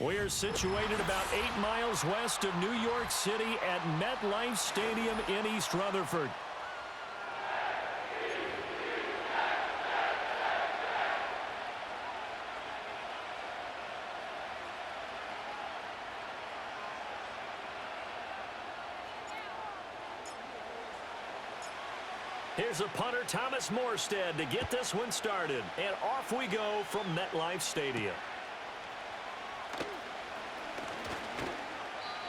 We're situated about 8 miles west of New York City at MetLife Stadium in East Rutherford. Here's a punter, Thomas Morstead, to get this one started. And off we go from MetLife Stadium.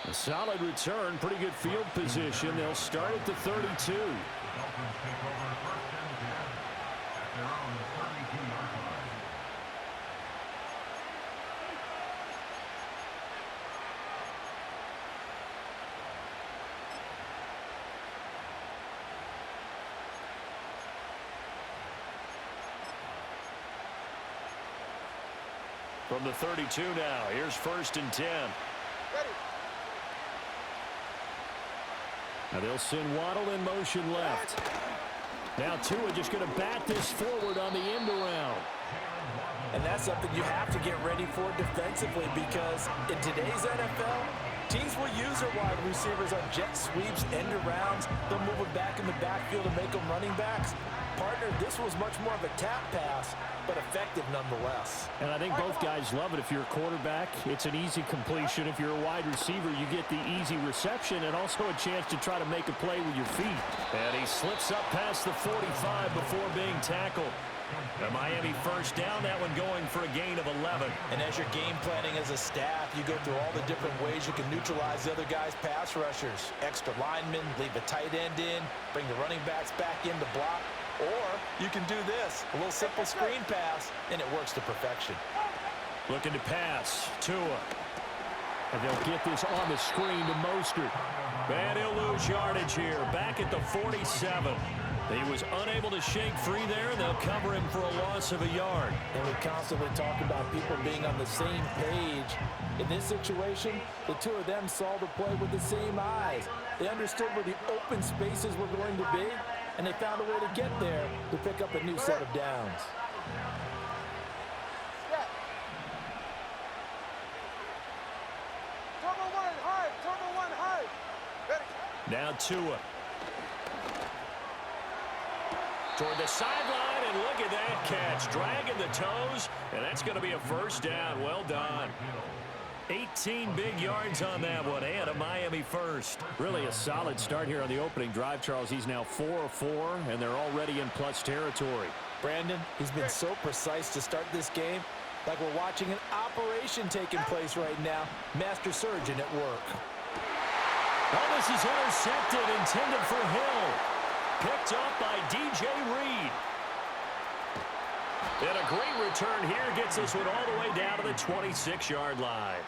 A solid return, pretty good field position. They'll start at the 32. From the 32 now, here's 1st and 10. Now they'll send Waddle in motion left. Now Tua just going to bat this forward on the end around. And that's something you have to get ready for defensively, because in today's NFL, teams will use their wide receivers on jet sweeps, end arounds. They'll move them back in the backfield and make them running backs. Partner, this was much more of a tap pass, but effective nonetheless. And I think both guys love it. If you're a quarterback, it's an easy completion. If you're a wide receiver, you get the easy reception and also a chance to try to make a play with your feet. And he slips up past the 45 before being tackled. The Miami first down, that one going for a gain of 11. And as you're game planning as a staff, you go through all the different ways you can neutralize the other guy's pass rushers. Extra linemen, leave a tight end in, bring the running backs back in to block. Or you can do this, a little simple screen pass, and it works to perfection. Looking to pass, Tua. And they'll get this on the screen to Mostert. And he'll lose yardage here, back at the 47. He was unable to shake free there, and they'll cover him for a loss of a yard. And we constantly talk about people being on the same page. In this situation, the two of them saw the play with the same eyes. They understood where the open spaces were going to be, and they found a way to get there to pick up a new set of downs. Now Tua. Toward the sideline, and look at that catch. Dragging the toes, and that's going to be a first down. Well done. 18 big yards on that one, and a Miami first. Really a solid start here on the opening drive, Charles. He's now 4 of 4, and they're already in plus territory. Brandon, he's been so precise to start this game, like we're watching an operation taking place right now. Master surgeon at work. Oh, this is intercepted, intended for Hill. Picked up by DJ Reed. And a great return here gets this one all the way down to the 26-yard line.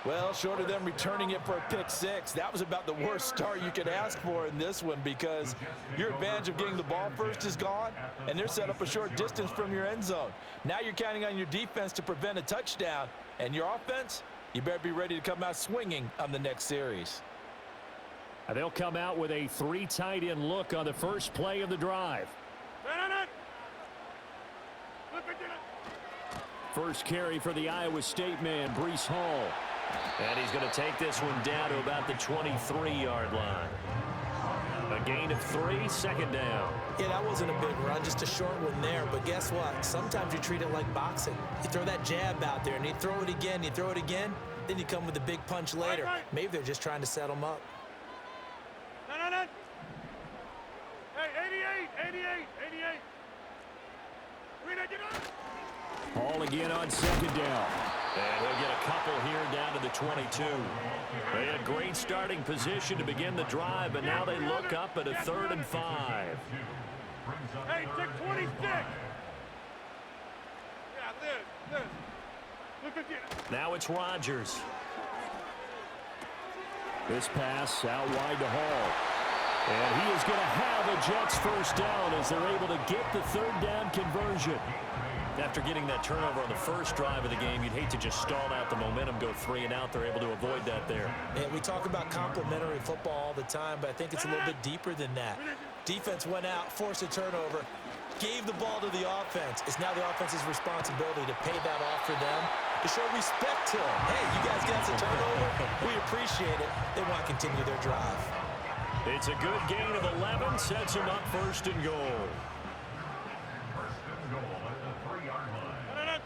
Well, short of them returning it for a pick six, that was about the worst start you could ask for in this one, because your advantage of getting the ball first is gone, and they're set up a short distance from your end zone. Now you're counting on your defense to prevent a touchdown, and your offense, you better be ready to come out swinging on the next series. They'll come out with a 3 tight end look on the first play of the drive. First carry for the Iowa State man, Breece Hall. And he's going to take this one down to about the 23-yard line. A gain of 3, second down. Yeah, that wasn't a big run, just a short one there. But guess what? Sometimes you treat it like boxing. You throw that jab out there, and you throw it again, then you come with a big punch later. Maybe they're just trying to set them up. Hey, 88. Hall again on second down. And he'll get a couple here down to the 22. They had great starting position to begin the drive, but now they look up at a 3rd and 5. Hey, take 26. Yeah, this. Look again. Now it's Rodgers. This pass out wide to Hall. And he is going to have a Jets first down as they're able to get the 3rd down conversion. After getting that turnover on the first drive of the game, you'd hate to just stall out the momentum, go 3 and out. They're able to avoid that there. And we talk about complementary football all the time, but I think it's a little bit deeper than that. Defense went out, forced a turnover, gave the ball to the offense. It's now the offense's responsibility to pay that off for them to show respect to him. Hey, you guys got a turnover? We appreciate it. They want to continue their drive. It's a good gain of 11, sets him up first and goal. First and goal at the 3-yard line.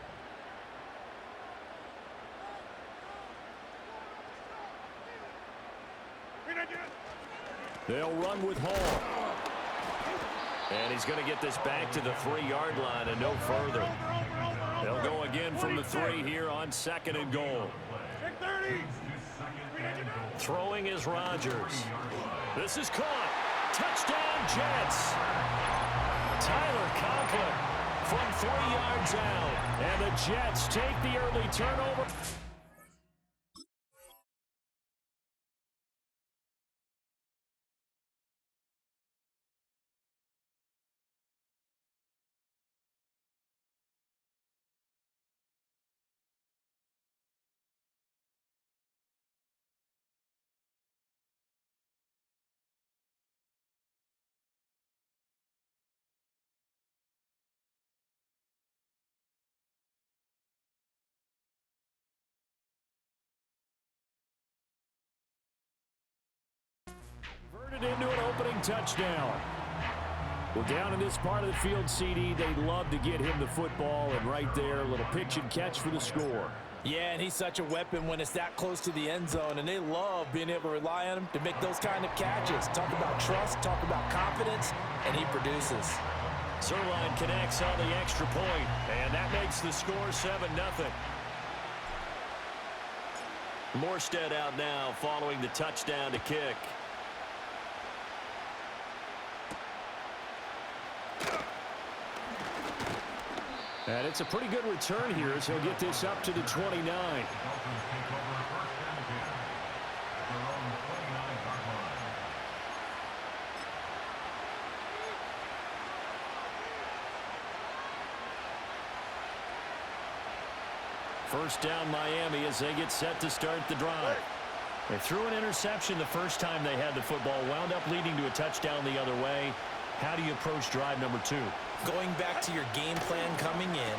They'll run with Hall. And he's going to get this back to the 3-yard line and no further. They'll go again from the 3 here on second and goal. Throwing is Rodgers. This is caught. Touchdown, Jets. Tyler Conklin from 3 yards out. And the Jets take the early turnover. Into an opening touchdown. Well, down in this part of the field, CD, they'd love to get him the football, and right there, a little pitch and catch for the score. Yeah, and he's such a weapon when it's that close to the end zone, and they love being able to rely on him to make those kind of catches. Talk about trust, talk about confidence, and he produces. Zerline connects on the extra point, and that makes the score 7-0. Morstead out now following the touchdown to kick. And it's a pretty good return here as he'll get this up to the 29. First down Miami as they get set to start the drive. They threw an interception the first time they had the football, wound up leading to a touchdown the other way. How do you approach drive number 2? Going back to your game plan coming in,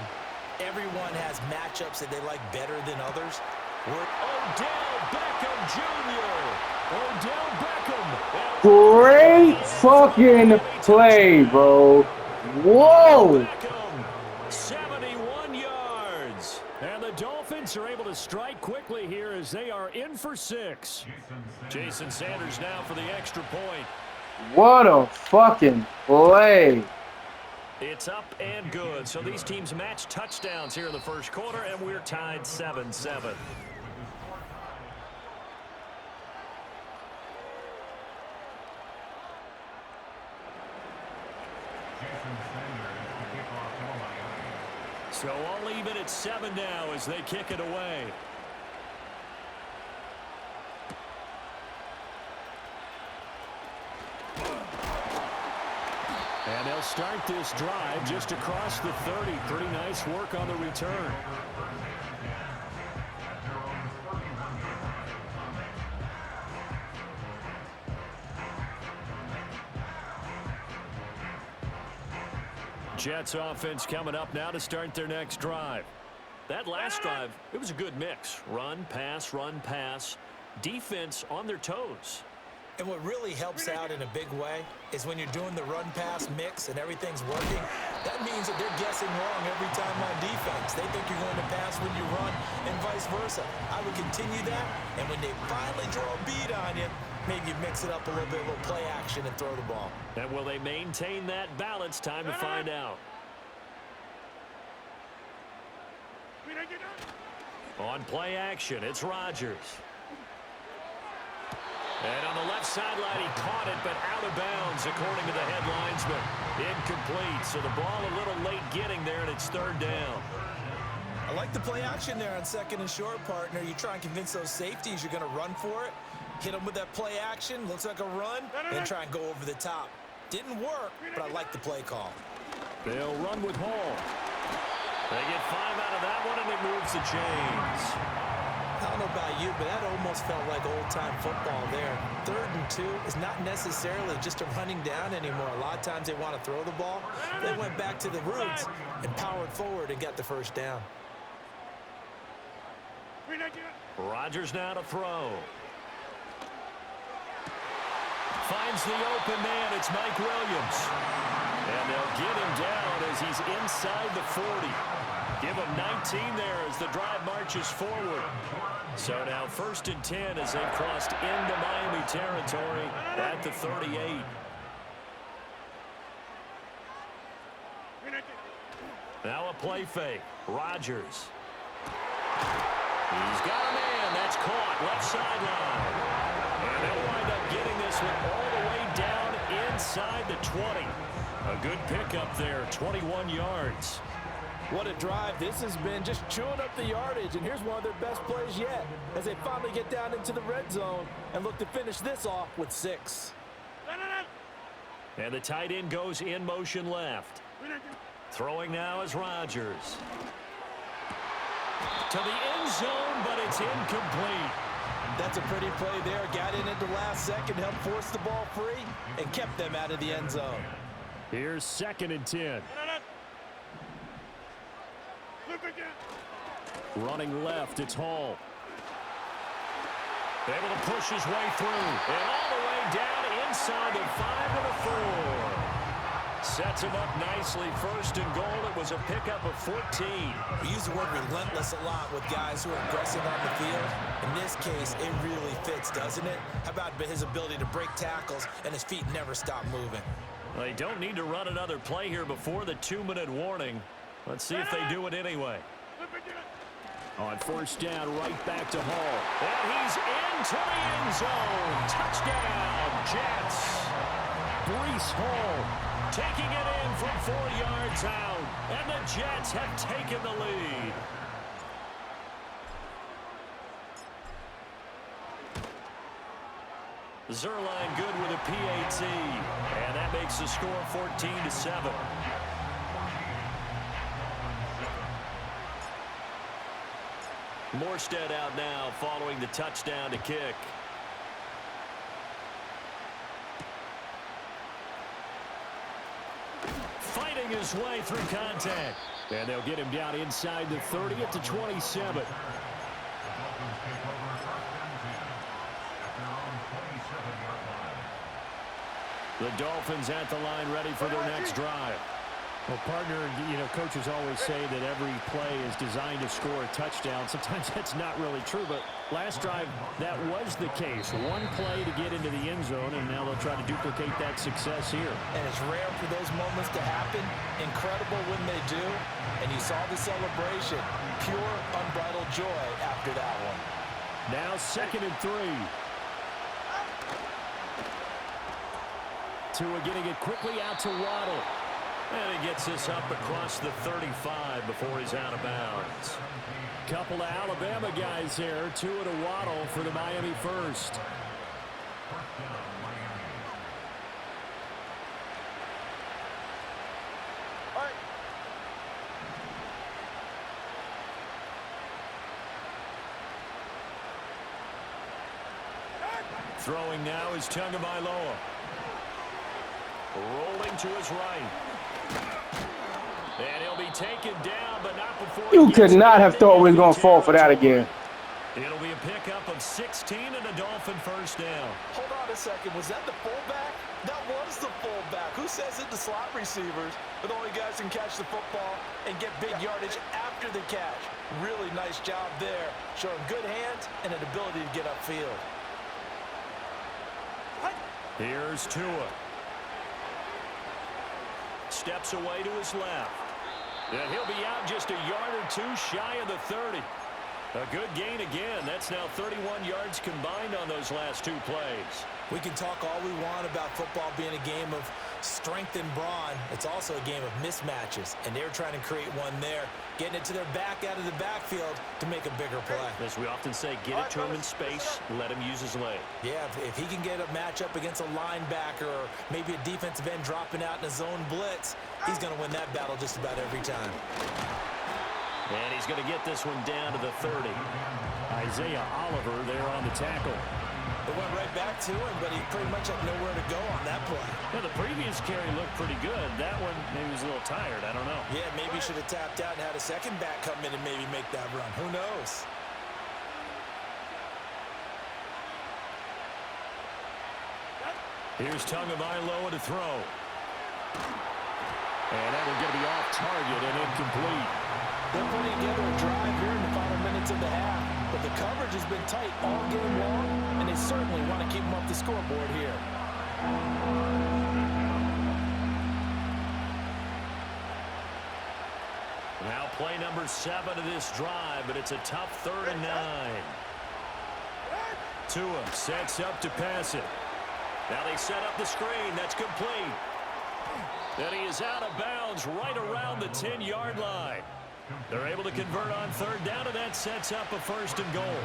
everyone has matchups that they like better than others. Odell Beckham Jr. Great fucking play, bro. Whoa. Beckham, 71 yards. And the Dolphins are able to strike quickly here as they are in for 6. Jason Sanders now for the extra point. What a fucking play. It's up and good. So these teams match touchdowns here in the first quarter, and we're tied 7-7. So all even at 7 now as they kick it away. And they'll start this drive just across the 30. Pretty nice work on the return. Jets offense coming up now to start their next drive. That last drive, it was a good mix. Run, pass, defense on their toes. And what really helps out in a big way is when you're doing the run-pass mix and everything's working, that means that they're guessing wrong every time on defense. They think you're going to pass when you run and vice versa. I would continue that, and when they finally draw a beat on you, maybe mix it up a little bit, a little play action and throw the ball. And will they maintain that balance? Time to find out. On play action, it's Rodgers. And on the left sideline, he caught it, but out of bounds, according to the head linesman. Incomplete, so the ball a little late getting there, and it's third down. I like the play action there on second and short, partner. You try and convince those safeties you're going to run for it. Hit them with that play action. Looks like a run. Then try and go over the top. Didn't work, but I like the play call. They'll run with Hall. They get 5 out of that one, and it moves the chains. I don't know about you, but that almost felt like old-time football there. 3rd and 2 is not necessarily just a running down anymore. A lot of times they want to throw the ball. They went back to the roots and powered forward and got the first down. Rodgers now to throw. Finds the open man. It's Mike Williams. And they'll get him down as he's inside the 40. Give him 19 there as the drive marches forward. So now 1st and 10 as they've crossed into Miami territory at the 38. Now a play fake. Rodgers. He's got a man. That's caught. Left sideline. And they'll wind up getting this one all the way down inside the 20. A good pickup there. 21 yards. What a drive. This has been just chewing up the yardage, and here's one of their best plays yet as they finally get down into the red zone and look to finish this off with 6. And the tight end goes in motion left. Throwing now is Rodgers. To the end zone, but it's incomplete. That's a pretty play there. Got in at the last second, helped force the ball free, and kept them out of the end zone. Here's 2nd and 10. Running left, it's Hall. Able to push his way through. And all the way down inside the 5 to the 4. Sets him up nicely. 1st and goal. It was a pickup of 14. We use the word relentless a lot with guys who are aggressive on the field. In this case, it really fits, doesn't it? How about his ability to break tackles and his feet never stop moving? Well, they don't need to run another play here before the 2-minute warning. Let's see if they do it anyway. On 1st down, right back to Hall. And he's into the end zone. Touchdown, Jets. Breece Hall taking it in from 4 yards out. And the Jets have taken the lead. Zerline good with a PAT. And that makes the score 14-7. Morstead out now following the touchdown to kick. Fighting his way through contact. And they'll get him down inside the 30 at the 27. The Dolphins at the line ready for their next drive. Well, partner, you know, coaches always say that every play is designed to score a touchdown. Sometimes that's not really true, but last drive, that was the case. One play to get into the end zone, and now they'll try to duplicate that success here. And it's rare for those moments to happen. Incredible when they do. And you saw the celebration. Pure, unbridled joy after that one. Now 2nd and 3. Tua getting it quickly out to Waddle. And he gets this up across the 35 before he's out of bounds. Couple of Alabama guys there. Tua to Waddle for the Miami first. Throwing now is Tagovailoa. Rolling to his right. And he'll be taken down, but not before... You could not have thought we was going to fall for that again. It'll be a pickup of 16 and a Dolphin first down. Hold on a second. Was that the fullback? That was the fullback. Who says it? The slot receivers are the only guys who can catch the football and get big yardage after the catch. Really nice job there. Showing good hands and an ability to get upfield. Here's Tua. Steps away to his left. And he'll be out just a yard or two shy of the 30. A good gain again. That's now 31 yards combined on those last 2 plays. We can talk all we want about football being a game of strength and brawn. It's also a game of mismatches, and they're trying to create one there, getting it to their back out of the backfield to make a bigger play. As we often say, get it to him in space, let him use his leg. Yeah, if he can get a matchup against a linebacker or maybe a defensive end dropping out in a zone blitz, he's going to win that battle just about every time. And he's going to get this one down to the 30. Isaiah Oliver there on the tackle. It went right back to him, but he pretty much had nowhere to go on that play. Well, the previous carry looked pretty good. That one, maybe he was a little tired. I don't know. Yeah, maybe he should have tapped out and had a second back come in and maybe make that run. Who knows? Here's Tagovailoa to throw. And that will get to be off target and incomplete. They're putting together a drive here in the final minutes of the half, but the coverage has been tight all game long, and they certainly want to keep them off the scoreboard here. Now play number 7 of this drive, but it's a tough 3rd and 9. Tua sets up to pass it. Now they set up the screen. That's complete. And he is out of bounds right around the 10-yard line. They're able to convert on 3rd down, and that sets up a 1st and goal.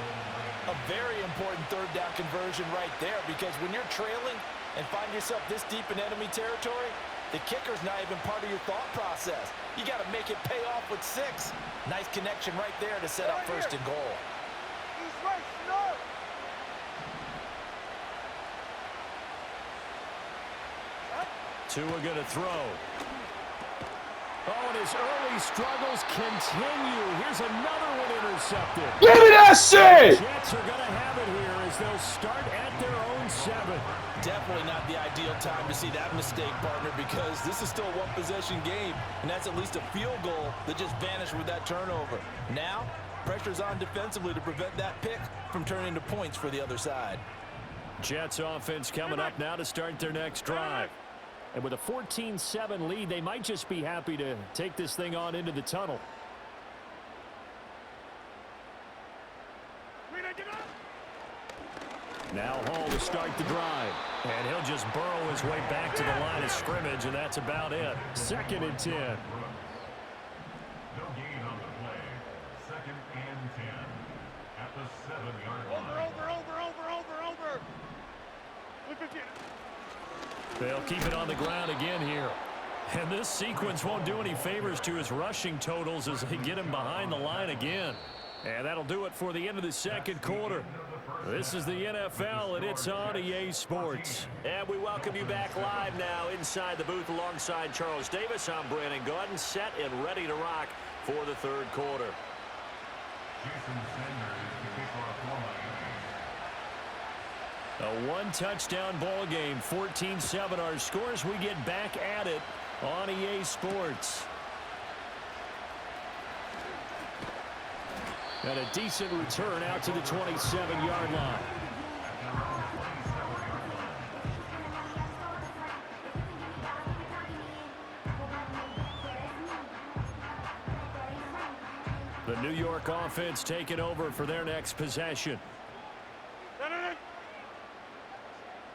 A very important 3rd down conversion right there, because when you're trailing and find yourself this deep in enemy territory, the kicker's not even part of your thought process. You got to make it pay off with 6. Nice connection right there to set up 1st and goal. He's right, no! Tua going to throw. Oh, and his early struggles continue. Here's another one intercepted. Give me that shit! Jets are going to have it here as they'll start at their own 7. Definitely not the ideal time to see that mistake, partner, because this is still a one-possession game, and that's at least a field goal that just vanished with that turnover. Now, pressure's on defensively to prevent that pick from turning into points for the other side. Jets offense coming up now to start their next drive. And with a 14-7 lead, they might just be happy to take this thing on into the tunnel. Now Hall to start the drive. And he'll just burrow his way back to the line of scrimmage, and that's about it. 2nd and 10. No gain on the play. 2nd and 10 at the 7-yard line. Over. Look at you. They'll keep it on the ground again here. And this sequence won't do any favors to his rushing totals as they get him behind the line again. And that'll do it for the end of the 2nd quarter. This is the NFL, and it's on EA Sports. And we welcome you back live now inside the booth alongside Charles Davis. I'm Brandon Gaudin, set and ready to rock for the 3rd quarter. Jason Sanders to kick off for Miami. A 1-touchdown ball game, 14-7 our scores. We get back at it on EA Sports. And a decent return out to the 27-yard line. The New York offense taking over for their next possession.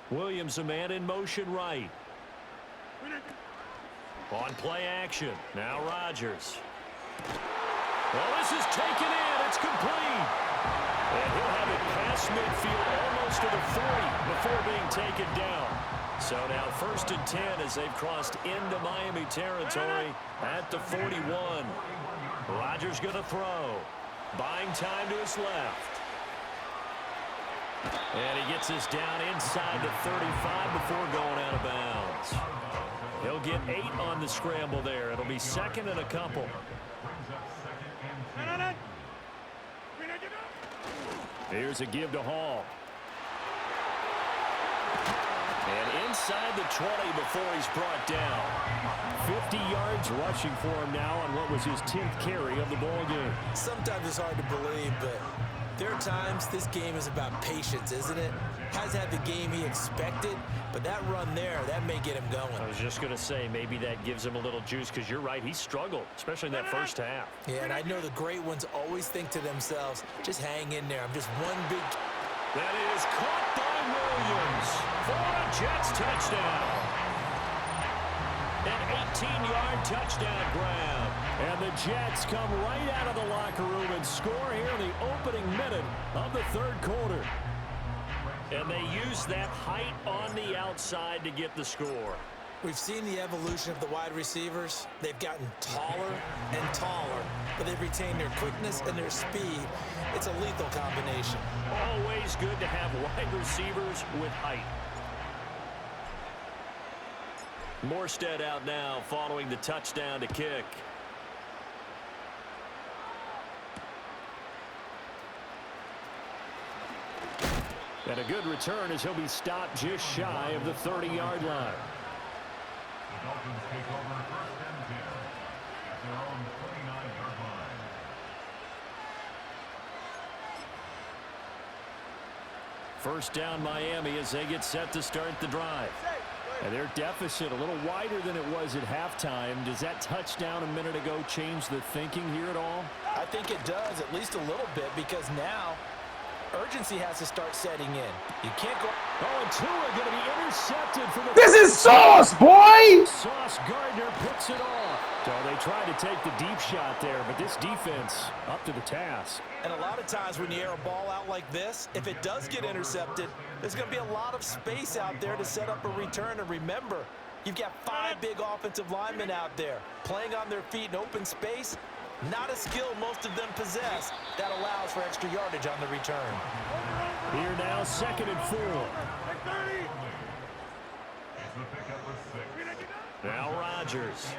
Williams, a man in motion right. On play action. Now Rodgers. Well, this is taken in. It's complete. And he'll have it past midfield almost to the 40 before being taken down. So now 1st and 10 as they've crossed into Miami territory at the 41. Rodgers going to throw. Buying time to his left. And he gets this down inside the 35 before going out of bounds. He'll get 8 on the scramble there. It'll be 2nd and a couple. Here's a give to Hall. And inside the 20 before he's brought down. 50 yards rushing for him now on what was his 10th carry of the ball game. Sometimes it's hard to believe, but there are times this game is about patience, isn't it? Hasn't had the game he expected, but that run there, that may get him going. I was just going to say, maybe that gives him a little juice, because you're right, he struggled, especially in that first half. Yeah, and I know the great ones always think to themselves, just hang in there. I'm just one big... That is caught by Williams for a Jets touchdown. An 18-yard touchdown grab. And the Jets come right out of the locker room and score here in the opening minute of the 3rd quarter. And they use that height on the outside to get the score. We've seen the evolution of the wide receivers. They've gotten taller and taller, but they've retained their quickness and their speed. It's a lethal combination. Always good to have wide receivers with height. Morstead out now following the touchdown to kick. And a good return as he'll be stopped just shy of the 30-yard line. The Dolphins take over 1st and 10 at their own 29-yard line. First down Miami as they get set to start the drive. And their deficit a little wider than it was at halftime. Does that touchdown a minute ago change the thinking here at all? I think it does, at least a little bit, because now urgency has to start setting in. You can't go. Oh, and Tua going to be intercepted for the... This is sauce, boy! Sauce Gardner picks it off. So they tried to take the deep shot there, but this defense up to the task. And a lot of times when you air a ball out like this, if it does get intercepted, there's going to be a lot of space out there to set up a return. And remember, you've got 5 big offensive linemen out there playing on their feet in open space. Not a skill most of them possess that allows for extra yardage on the return. Here now, 2nd and 4. Now Rodgers.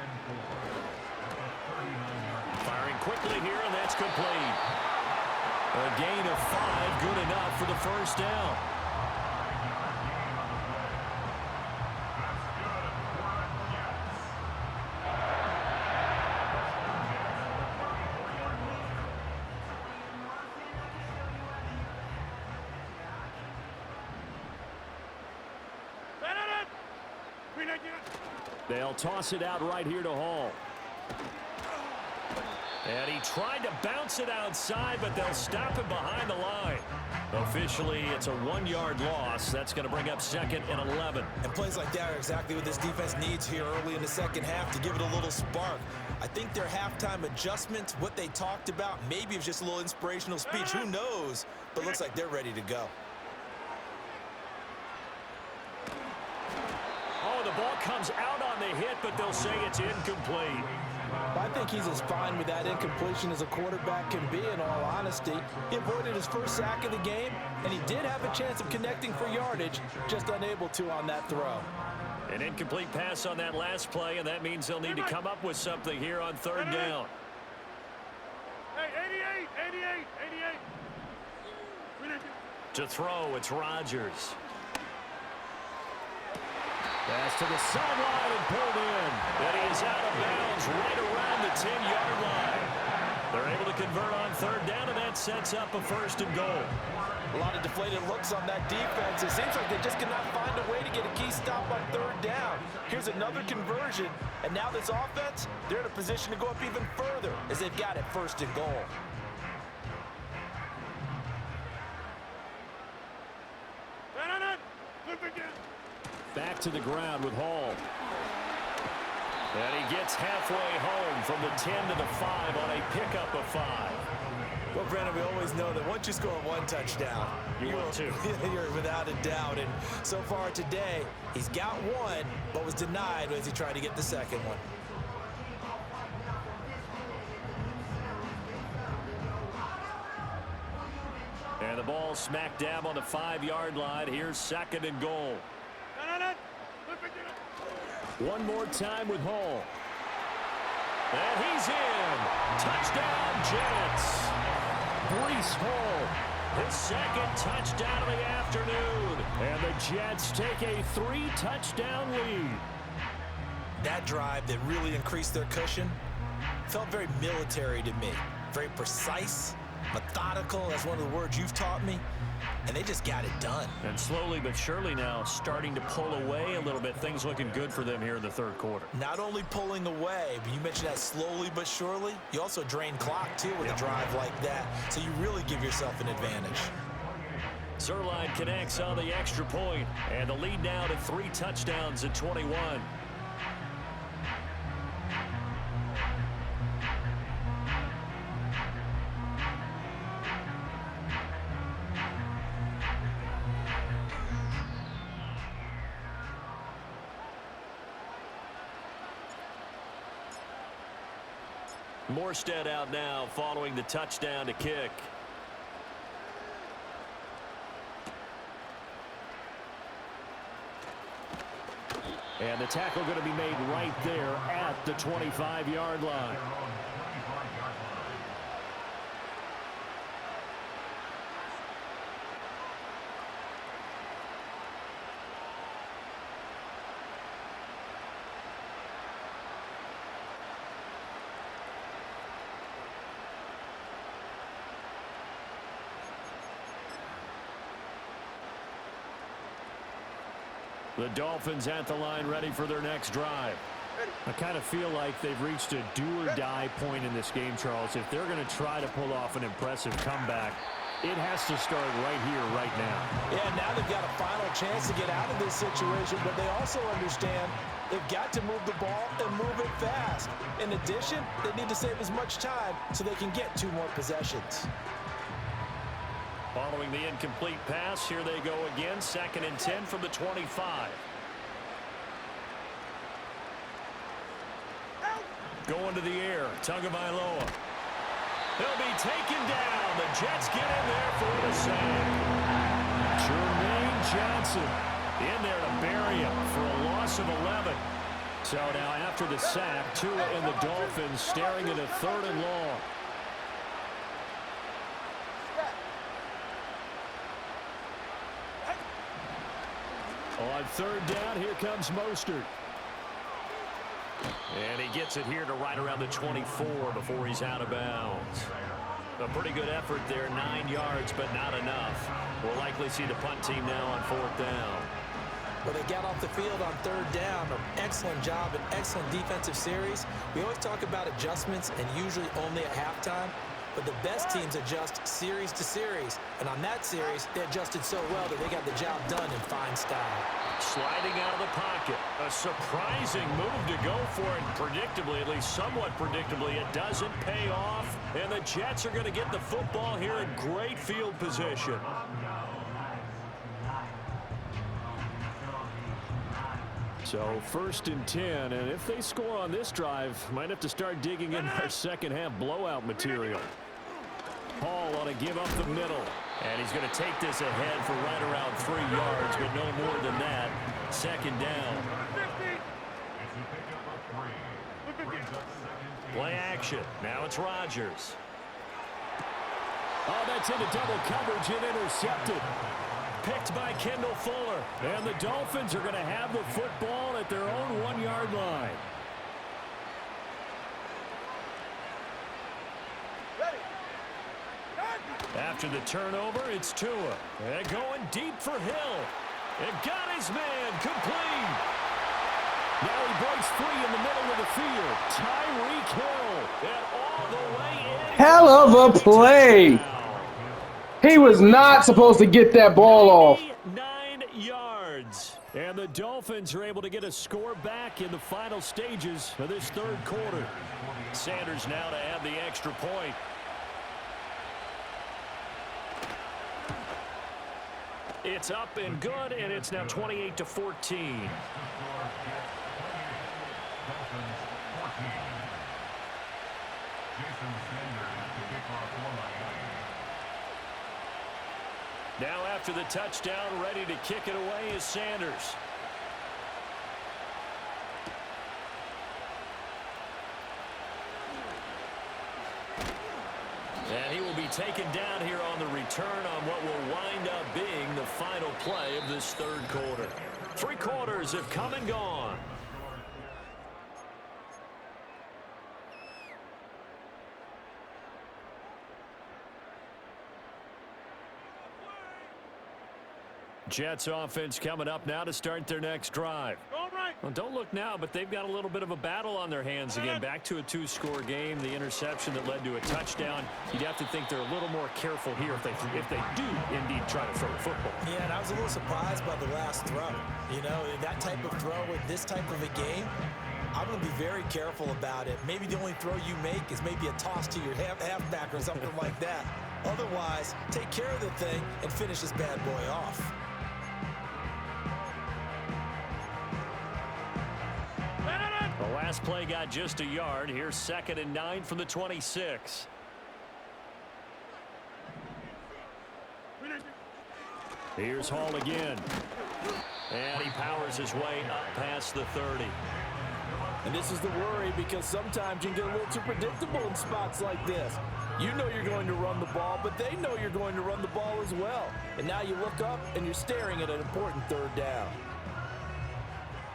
Firing quickly here, and that's complete. A gain of 5, good enough for the first down. They'll toss it out right here to Hall. And he tried to bounce it outside, but they'll stop him behind the line. Officially, it's a 1-yard loss. That's going to bring up 2nd and 11. And plays like that are exactly what this defense needs here early in the second half to give it a little spark. I think their halftime adjustments, what they talked about, maybe it was just a little inspirational speech. Who knows? But looks like they're ready to go. Oh, the ball comes out on the hit, but they'll say it's incomplete. I think he's as fine with that incompletion as a quarterback can be, in all honesty. He avoided his first sack of the game, and he did have a chance of connecting for yardage, just unable to on that throw. An incomplete pass on that last play, and that means they'll need to come up with something here on 3rd down. Hey, 88. To throw, it's Rodgers. Pass to the sideline and pulled in. And he is out of bounds right around the 10-yard line. They're able to convert on 3rd down, and that sets up a 1st and goal. A lot of deflated looks on that defense. It seems like they just cannot find a way to get a key stop on 3rd down. Here's another conversion, and now this offense, they're in a position to go up even further as they've got it 1st and goal. Back to the ground with Hall. And he gets halfway home from the 10 to the 5 on a pickup of 5. Well, Brandon, we always know that once you score 1 touchdown, You want 2. You're without a doubt. And so far today, he's got 1, but was denied as he tried to get the 2nd one. And the ball smack dab on the 5-yard line. Here's 2nd and goal. One more time with Hall. And he's in. Touchdown, Jets. Breece Hall. His 2nd touchdown of the afternoon. And the Jets take a 3-touchdown lead. That drive that really increased their cushion felt very military to me. Very precise, methodical. That's one of the words you've taught me. And they just got it done. And slowly but surely now starting to pull away a little bit. Things looking good for them here in the 3rd quarter. Not only pulling away, but you mentioned that slowly but surely. You also drain clock, too, with a drive like that. So you really give yourself an advantage. Zerline connects on the extra point. And the lead now to 3 touchdowns at 21. Morstead out now following the touchdown to kick. And the tackle going to be made right there at the 25-yard line. The Dolphins at the line ready for their next drive. I kind of feel like they've reached a do-or-die point in this game, Charles. If they're going to try to pull off an impressive comeback, it has to start right here, right now. Yeah, now they've got a final chance to get out of this situation, but they also understand they've got to move the ball and move it fast. In addition, they need to save as much time so they can get 2 more possessions. Following the incomplete pass, here they go again. 2nd and 10 from the 25. Going to the air, Tagovailoa. He'll be taken down. The Jets get in there for the sack. Jermaine Johnson in there to bury him for a loss of 11. So now after the sack, Tua and the Dolphins staring at a 3rd and long. On 3rd down, here comes Mostert. And he gets it here to right around the 24 before he's out of bounds. A pretty good effort there, 9 yards, but not enough. We'll likely see the punt team now on 4th down. Well, they got off the field on 3rd down. An excellent job, an excellent defensive series. We always talk about adjustments and usually only at halftime. But the best teams adjust series to series. And on that series, they adjusted so well that they got the job done in fine style. Sliding out of the pocket. A surprising move to go for it. Predictably, at least somewhat predictably, it doesn't pay off. And the Jets are going to get the football here in great field position. So 1st and 10, and if they score on this drive, might have to start digging in our second-half blowout material. Hall on a give up the middle, and he's going to take this ahead for right around 3 yards, but no more than that. 2nd down. Play action. Now it's Rodgers. Oh, that's into double coverage and intercepted. Picked by Kendall Fuller. And the Dolphins are going to have the football at their own 1-yard line. After the turnover, it's Tua. And going deep for Hill. And got his man complete. Now he breaks free in the middle of the field. Tyreek Hill. And all the way in. Hell of a play. He was not supposed to get that ball off. 9 yards. And the Dolphins are able to get a score back in the final stages of this 3rd quarter. Sanders now to add the extra point. It's up and good, and it's now 28-14. Now after the touchdown, ready to kick it away is Sanders. And he will be taken down here on the return on what will wind up being the final play of this 3rd quarter. 3 quarters have come and gone. Jets offense coming up now to start their next drive. Well, don't look now, but they've got a little bit of a battle on their hands again. Back to a 2-score game. The interception that led to a touchdown. You'd have to think they're a little more careful here if they do indeed try to throw the football. Yeah, and I was a little surprised by the last throw. You know, that type of throw with this type of a game, I'm going to be very careful about it. Maybe the only throw you make is maybe a toss to your halfback or something like that. Otherwise, take care of the thing and finish this bad boy off. The last play got just a yard. Here's 2nd and 9 from the 26. Here's Hall again. And he powers his way up past the 30. And this is the worry because sometimes you can get a little too predictable in spots like this. You know you're going to run the ball, but they know you're going to run the ball as well. And now you look up and you're staring at an important 3rd down.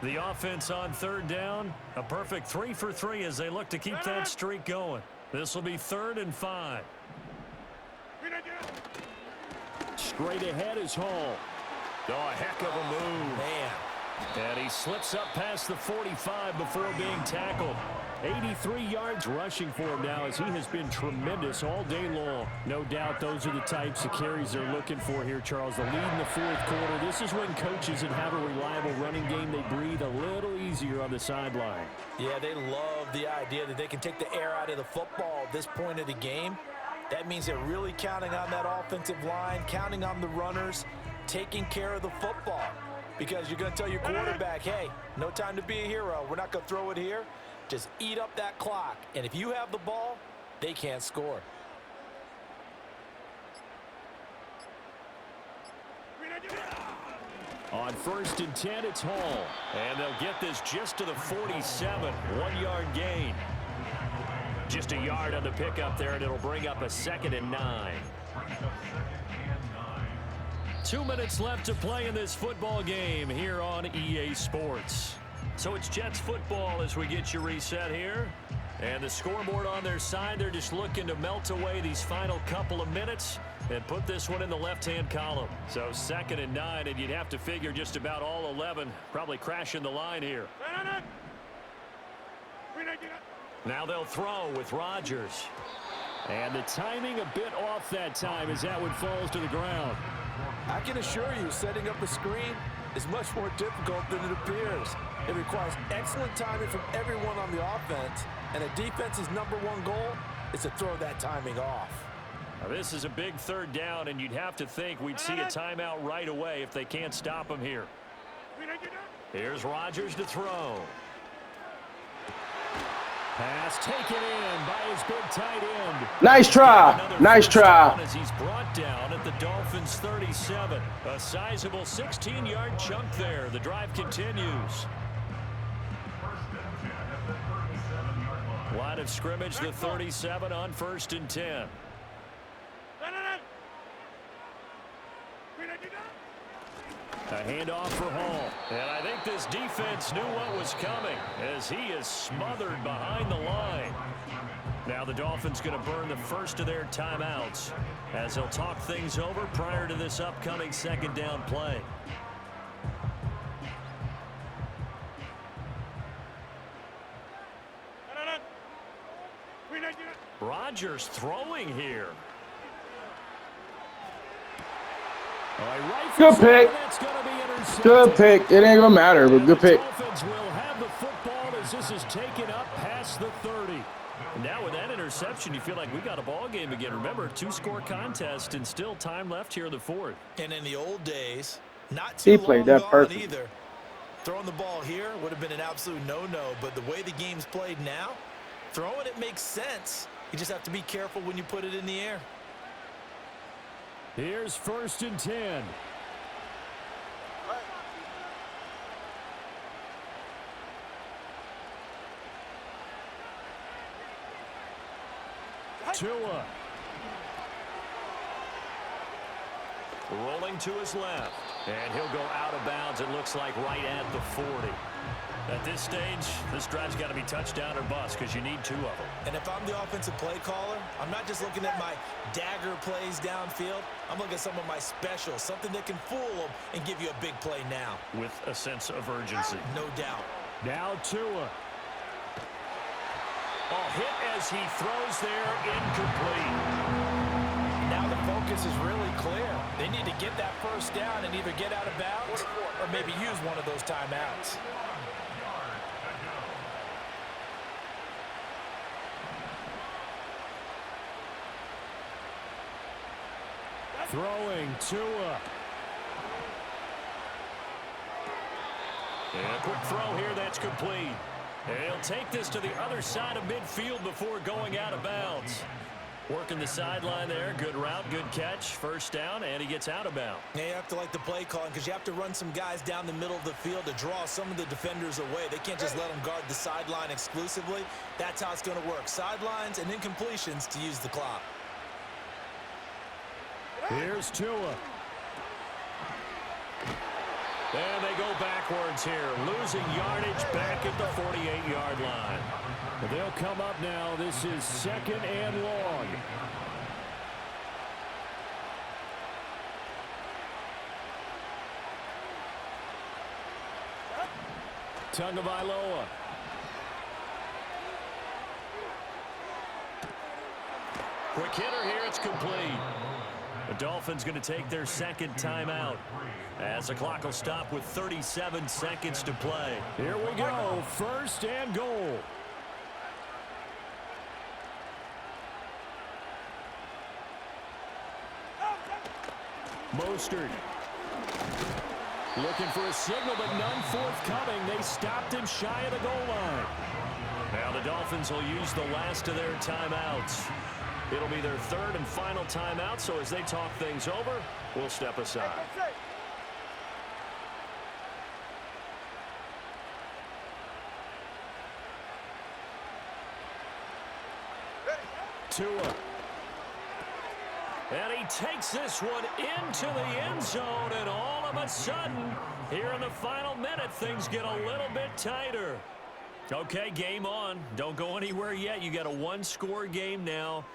The offense on 3rd down, a perfect 3 for 3 as they look to keep that streak going. This will be 3rd and 5. Straight ahead is Hall. Oh, a heck of a move. Man, And he slips up past the 45 before being tackled. 83 yards rushing for him now as he has been tremendous all day long. No doubt those are the types of carries they're looking for here, Charles. The lead in the fourth quarter. This is when coaches that have a reliable running game, they breathe a little easier on the sideline. Yeah, they love the idea that they can take the air out of the football at this point of the game. That means they're really counting on that offensive line, counting on the runners, taking care of the football. Because you're going to tell your quarterback, hey, no time to be a hero. We're not going to throw it here. Just eat up that clock. And if you have the ball, they can't score. On 1st and 10, it's Hall. And they'll get this just to the 47. 1-yard gain. Just a yard on the pickup there, and it'll bring up a 2nd and 9. 2 minutes left to play in this football game here on EA Sports. So it's Jets football as we get you reset here. And the scoreboard on their side, they're just looking to melt away these final couple of minutes and put this one in the left-hand column. So 2nd and 9, and you'd have to figure just about all 11 probably crashing the line here. Now they'll throw with Rodgers. And the timing a bit off that time as that one falls to the ground. I can assure you, setting up a screen is much more difficult than it appears. It requires excellent timing from everyone on the offense, and a defense's #1 goal is to throw that timing off. Now this is a big 3rd down, and you'd have to think we'd see a timeout right away if they can't stop him here. Here's Rodgers to throw. Pass taken in by his big tight end. Nice try. Nice try. As he's brought down at the Dolphins' 37. A sizable 16-yard chunk there. The drive continues. Line of scrimmage, the 37 on 1st and 10. A handoff for Hall. And I think this defense knew what was coming as he is smothered behind the line. Now the Dolphins going to burn the first of their timeouts as they'll talk things over prior to this upcoming 2nd down play. Rodgers throwing here. Good pick. Good pick. It ain't gonna matter, but good pick. Dolphins will have the football as this is taken up past the 30. Now with that interception, you feel like we got a ball game again. Remember, 2-score contest and still time left here in the 4th. And in the old days, not too long played that gone perfect. either. Throwing the ball here would have been an absolute no-no, but the way the game's played now, throwing it makes sense. You just have to be careful when you put it in the air. Here's 1st and 10. Tua. Rolling to his left. And he'll go out of bounds, it looks like, right at the 40. At this stage, this drive's got to be touchdown or bust because you need 2 of them. And if I'm the offensive play caller, I'm not just looking at my dagger plays downfield. I'm looking at some of my specials, something that can fool them and give you a big play now. With a sense of urgency. No doubt. Now Tua. Oh, hit as he throws there, incomplete. Now the focus is really clear. They need to get that first down and either get out of bounds or maybe use one of those timeouts. Throwing Tua. And a quick throw here, that's complete. And he'll take this to the other side of midfield before going out of bounds. Working the sideline there. Good route, good catch. First down, and he gets out of bounds. Yeah, you have to like the play calling because you have to run some guys down the middle of the field to draw some of the defenders away. They can't just let them guard the sideline exclusively. That's how it's going to work. Sidelines and incompletions to use the clock. Here's Tua. And they go backwards here, losing yardage back at the 48-yard line. They'll come up now. This is 2nd and long. Tagovailoa. Quick hitter here. It's complete. The Dolphins going to take their second timeout as the clock will stop with 37 seconds to play. Here we go. First and goal. Mostert. Looking for a signal, but none forthcoming. They stopped him shy of the goal line. Now the Dolphins will use the last of their timeouts. It'll be their third and final timeout, so as they talk things over, we'll step aside. Tua. And he takes this one into the end zone, and all of a sudden, here in the final minute, things get a little bit tighter. Okay, game on. Don't go anywhere yet. You got a one-score game now.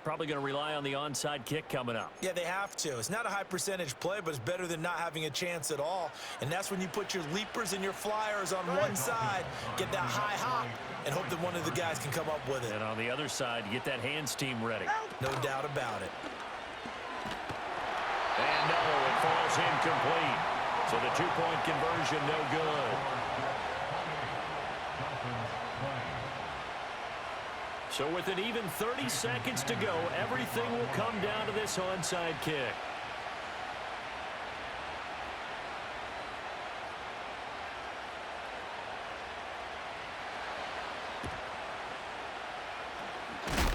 Probably going to rely on the onside kick coming up. Yeah, they have to. It's not a high percentage play, but it's better than not having a chance at all. And that's when you put your leapers and your flyers on one side, get that high hop, and hope that one of the guys can come up with it. And on the other side, get that hands team ready. No doubt about it. And no, it falls incomplete. So the two-point conversion, no good. So with an even 30 seconds to go, everything will come down to this onside kick.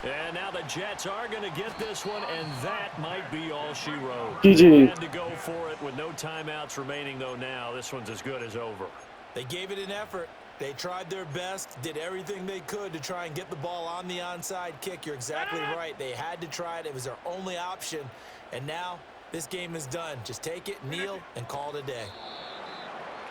And now the Jets are going to get this one, and that might be all she wrote. GG. Had to go for it with no timeouts remaining, though. Now this one's as good as over. They gave it an effort. They tried their best, did everything they could to try and get the ball on the onside kick. You're exactly right. They had to try it. It was their only option. And now this game is done. Just take it, kneel, and call it a day.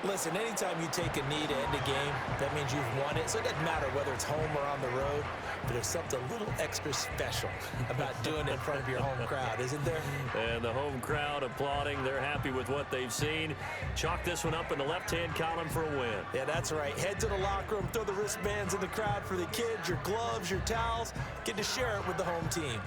Listen, anytime you take a knee to end a game, that means you've won it. So it doesn't matter whether it's home or on the road, but there's something a little extra special about doing it in front of your home crowd, isn't there? And the home crowd applauding. They're happy with what they've seen. Chalk this one up in the left-hand column for a win. Yeah, that's right. Head to the locker room, throw the wristbands in the crowd for the kids, your gloves, your towels. Get to share it with the home team.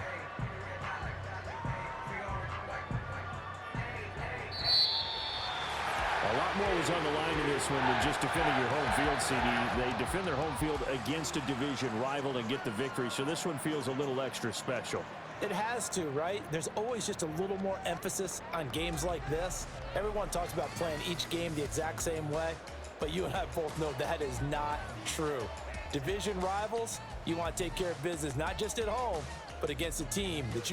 A lot more was on the line in this one than just defending your home field, CD. They defend their home field against a division rival and get the victory, so this one feels a little extra special. It has to, right? There's always just a little more emphasis on games like this. Everyone talks about playing each game the exact same way, but you and I both know that is not true. Division rivals, you want to take care of business not just at home, but against a team that you